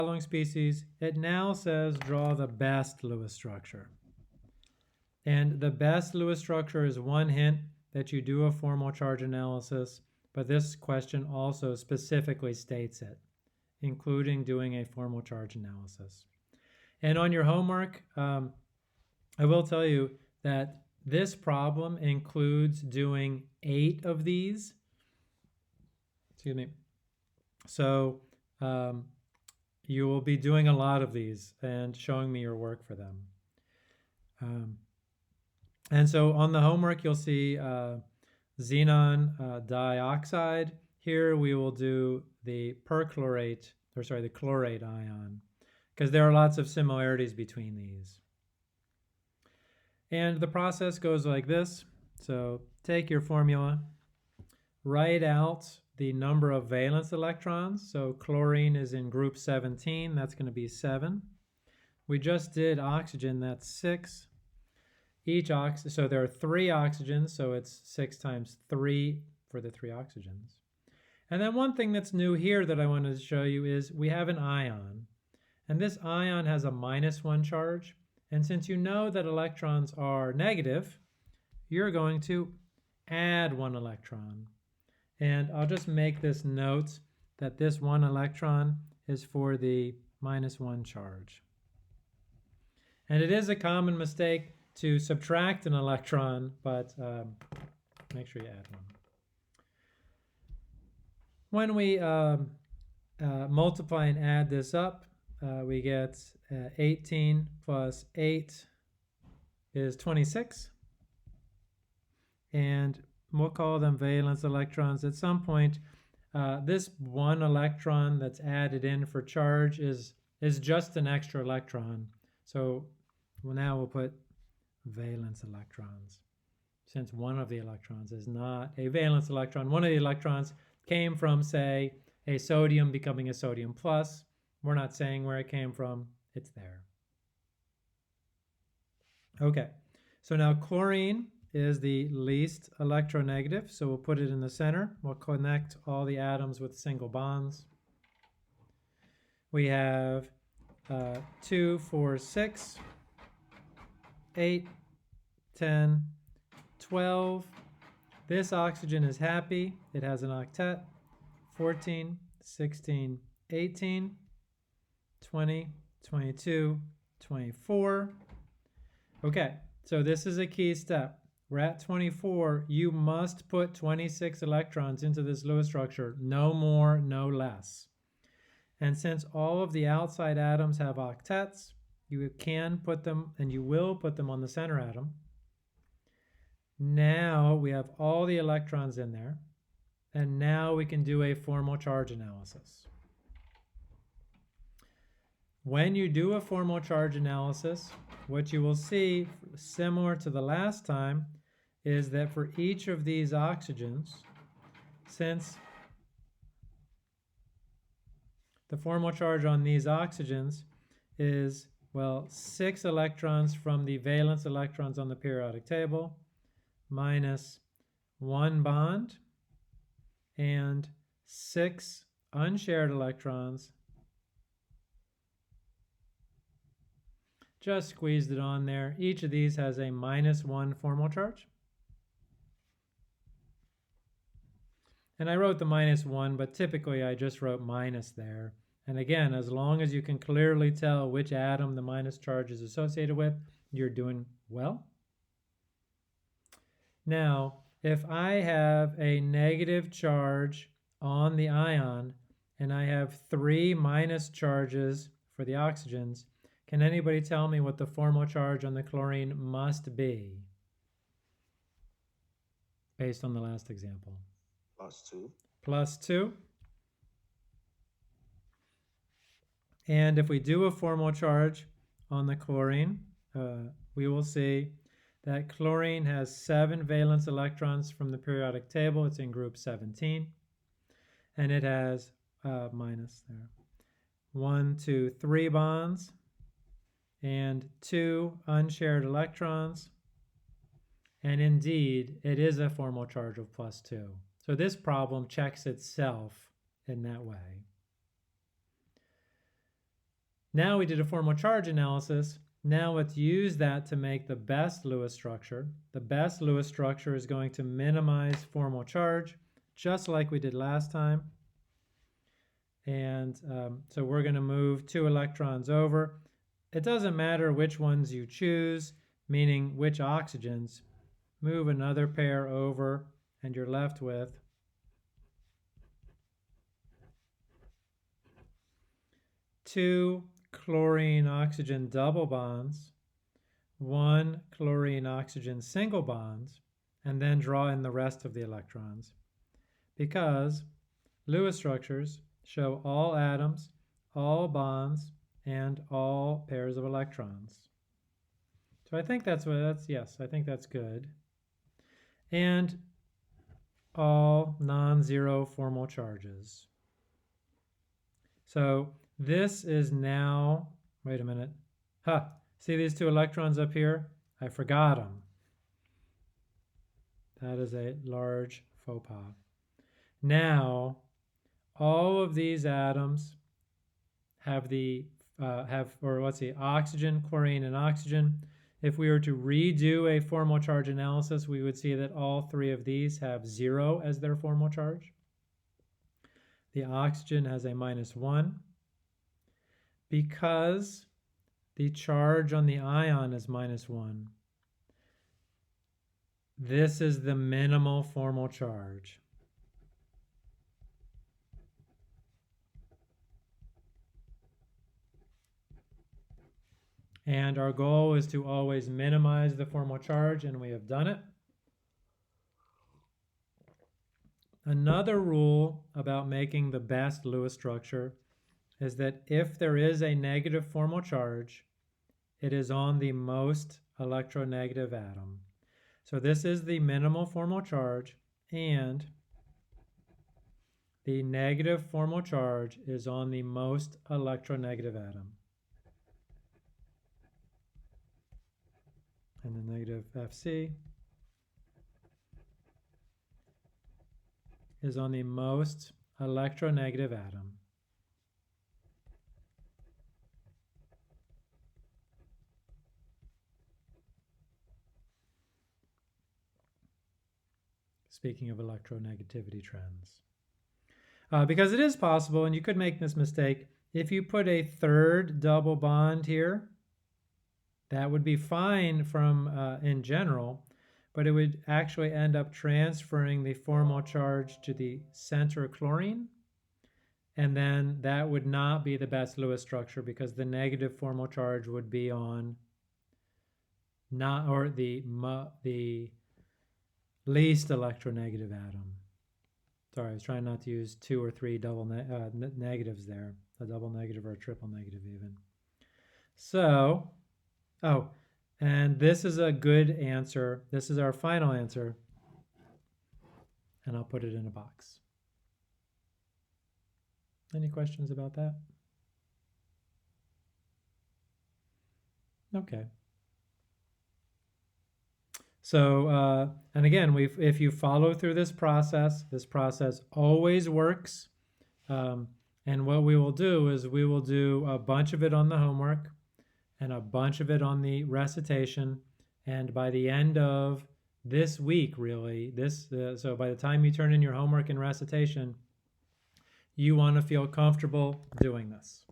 following species, it now says draw the best Lewis structure. And the best Lewis structure is one hint that you do a formal charge analysis, but this question also specifically states it, including doing a formal charge analysis. And on your homework, I will tell you that this problem includes doing 8 of these. Excuse me. So you will be doing a lot of these and showing me your work for them. And so on the homework, you'll see xenon dioxide. Here we will do the perchlorate, or sorry, the chlorate ion, because there are lots of similarities between these. And the process goes like this. So take your formula, write out the number of valence electrons. So chlorine is in group 17, that's going to be 7. We just did oxygen, that's 6. So there are 3 oxygens, so it's 6 times 3 for the 3 oxygens. And then one thing that's new here that I wanted to show you is we have an ion. And this ion has a -1 charge. And since you know that electrons are negative, you're going to add 1 electron. And I'll just make this note that this 1 electron is for the -1 charge. And it is a common mistake to subtract an electron, but make sure you add 1. When we multiply and add this up, we get 18 plus 8 is 26. And we'll call them valence electrons. At some point, this 1 electron that's added in for charge is just an extra electron. So now we'll put valence electrons, since one of the electrons is not a valence electron. One of the electrons came from, say, a sodium becoming a sodium plus. We're not saying where it came from. It's there. Okay, so now chlorine is the least electronegative, so we'll put it in the center. We'll connect all the atoms with single bonds. We have 2, 4, 6, 8, 10, 12. This oxygen is happy. It has an octet. 14, 16, 18, 20, 22, 24. Okay, so this is a key step. We're at 24. You must put 26 electrons into this Lewis structure. No more, no less. And since all of the outside atoms have octets, you can put them, and you will put them on the center atom. Now we have all the electrons in there, and now we can do a formal charge analysis. When you do a formal charge analysis, what you will see, similar to the last time, is that for each of these oxygens, since the formal charge on these oxygens is, well, 6 electrons from the valence electrons on the periodic table, minus 1 bond, and 6 unshared electrons. Just squeezed it on there. Each of these has a -1 formal charge. And I wrote the -1, but typically I just wrote minus there. And again, as long as you can clearly tell which atom the minus charge is associated with, you're doing well. Now, if I have a negative charge on the ion and I have 3 minus charges for the oxygens, can anybody tell me what the formal charge on the chlorine must be based on the last example? +2. +2. And if we do a formal charge on the chlorine, we will see that chlorine has 7 valence electrons from the periodic table. It's in group 17. And it has minus there. 1, 2, 3 bonds and 2 unshared electrons. And indeed, it is a formal charge of +2. So this problem checks itself in that way. Now we did a formal charge analysis. Now let's use that to make the best Lewis structure. The best Lewis structure is going to minimize formal charge, just like we did last time. And so we're going to move 2 electrons over. It doesn't matter which ones you choose, meaning which oxygens. Move another pair over, and you're left with 2 chlorine-oxygen double bonds, 1 chlorine-oxygen single bonds, and then draw in the rest of the electrons. Because Lewis structures show all atoms, all bonds, and all pairs of electrons. So I think that's yes, I think that's good. And all non-zero formal charges. So this is now, wait a minute. See these 2 electrons up here? I forgot them. That is a large faux pas. Now, all of these atoms have oxygen, chlorine, and oxygen. If we were to redo a formal charge analysis, we would see that all 3 of these have 0 as their formal charge. The oxygen has a -1. Because the charge on the ion is -1, this is the minimal formal charge. And our goal is to always minimize the formal charge, and we have done it. Another rule about making the best Lewis structure is that if there is a negative formal charge, it is on the most electronegative atom. So this is the minimal formal charge, and the negative formal charge is on the most electronegative atom. And the negative Fc is on the most electronegative atom. Speaking of electronegativity trends. Because it is possible, and you could make this mistake, if you put a 3rd double bond here, that would be fine from in general, but it would actually end up transferring the formal charge to the center chlorine, and then that would not be the best Lewis structure because the negative formal charge would be on the least electronegative atom. Sorry, I was trying not to use 2 or 3 double negatives there, a double negative or a triple negative even. So, and this is a good answer. This is our final answer, and I'll put it in a box. Any questions about that? Okay. So, and again, if you follow through this process always works. And what we will do is we will do a bunch of it on the homework and a bunch of it on the recitation. And by the end of this week, really, so by the time you turn in your homework and recitation, you want to feel comfortable doing this.